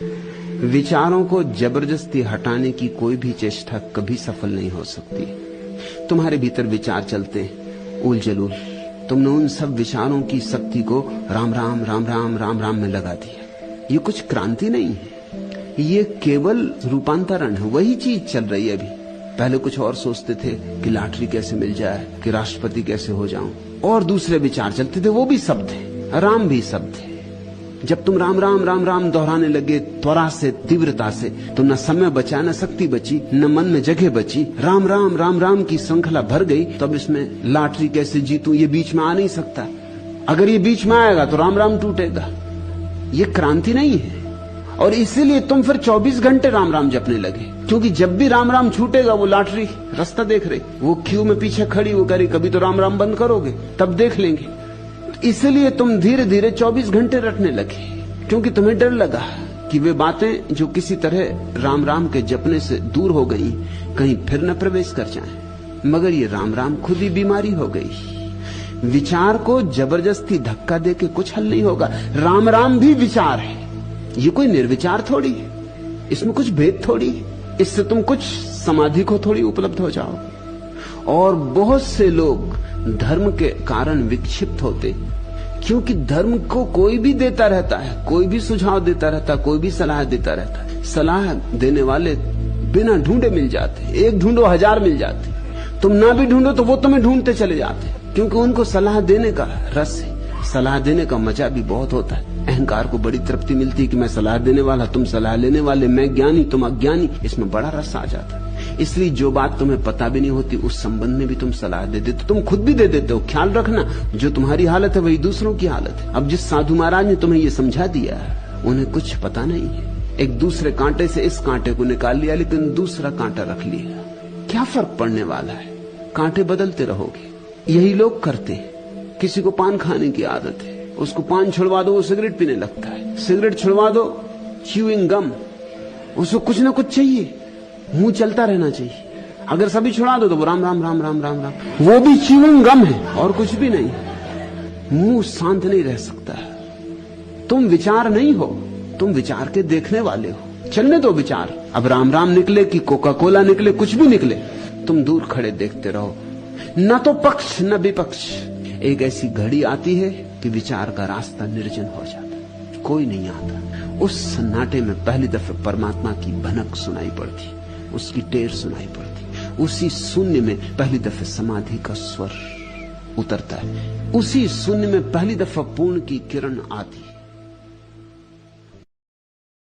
विचारों को जबरदस्ती हटाने की कोई भी चेष्टा कभी सफल नहीं हो सकती। तुम्हारे भीतर विचार चलते हैं उल जलूल, तुमने उन सब विचारों की शक्ति को राम राम राम राम राम राम में लगा दिया। ये कुछ क्रांति नहीं है, ये केवल रूपांतरण है। वही चीज चल रही है अभी। पहले कुछ और सोचते थे कि लॉटरी कैसे मिल जाए, कि राष्ट्रपति कैसे हो जाऊं, और दूसरे विचार चलते थे, वो भी शब्द थे, राम भी शब्द थे। जब तुम राम राम राम राम दोहराने लगे त्वरा से, तीव्रता से, तो न समय बचा, न शक्ति बची, न मन में जगह बची। राम राम राम राम की श्रृंखला भर गई। तो अब इसमें लॉटरी कैसे जीतूं, ये बीच में आ नहीं सकता। अगर ये बीच में आएगा तो राम राम टूटेगा। ये क्रांति नहीं है। और इसीलिए तुम फिर 24 घंटे राम राम जपने लगे, क्योंकि जब भी राम राम छूटेगा वो लॉटरी रास्ता देख रही, वो क्यू में पीछे खड़ी, वो करी कभी तो राम राम बंद करोगे, तब देख लेंगे। इसलिए तुम धीरे धीरे 24 घंटे रटने लगे, क्योंकि तुम्हें डर लगा कि वे बातें जो किसी तरह राम राम के जपने से दूर हो गई, कहीं फिर न प्रवेश कर जाएं। मगर ये राम राम खुद ही बीमारी हो गई। विचार को जबरदस्ती धक्का देके कुछ हल नहीं होगा। राम राम भी विचार है, ये कोई निर्विचार थोड़ी है, इसमें कुछ भेद थोड़ी है। इससे तुम कुछ समाधि को थोड़ी उपलब्ध हो जाओगे। और बहुत से लोग धर्म के कारण विक्षिप्त होते, क्योंकि धर्म को कोई भी देता रहता है, कोई भी सुझाव देता रहता है, कोई भी सलाह देता रहता है। सलाह देने वाले बिना ढूंढे मिल जाते, एक ढूंढो 1000 मिल जाते। तुम ना भी ढूंढो तो वो तुम्हें ढूंढते चले जाते, क्योंकि उनको सलाह देने का रस है। सलाह देने का मजा भी बहुत होता है। अहंकार को बड़ी तृप्ति मिलती है कि मैं सलाह देने वाला, तुम सलाह लेने वाले, मैं ज्ञानी तुम अज्ञानी, इसमें बड़ा रस आ जाता है। इसलिए जो बात तुम्हें पता भी नहीं होती उस संबंध में भी तुम सलाह दे देते, तुम खुद भी दे देते हो। ख्याल रखना, जो तुम्हारी हालत है वही दूसरों की हालत है। अब जिस साधु महाराज ने तुम्हें ये समझा दिया, उन्हें कुछ पता नहीं है। एक दूसरे कांटे से इस कांटे को निकाल लिया, लेकिन दूसरा कांटा रख लिया। क्या फर्क पड़ने वाला है, कांटे बदलते रहोगे। यही लोग करते हैं। किसी को पान खाने की आदत है, उसको पान छुड़वा दो वो सिगरेट पीने लगता है, सिगरेट छुड़वा दो च्यूइंग गम, उसको कुछ ना कुछ चाहिए, मुंह चलता रहना चाहिए। अगर सभी छुड़ा दो तो वो राम राम राम राम राम राम, वो भी च्यूइंग गम है और कुछ भी नहीं। मुंह शांत नहीं रह सकता। तुम विचार नहीं हो, तुम विचार के देखने वाले हो। चलने दो विचार, अब राम राम निकले कि कोका कोला निकले, कुछ भी निकले, तुम दूर खड़े देखते रहो। न तो पक्ष न विपक्ष। एक ऐसी घड़ी आती है कि विचार का रास्ता निर्जन हो जाता, कोई नहीं आता। उस सन्नाटे में पहली दफे परमात्मा की भनक सुनाई पड़ती, उसकी टेर सुनाई पड़ती। उसी शून्य में पहली दफे समाधि का स्वर उतरता है। उसी शून्य में पहली दफा पूर्ण की किरण आती है।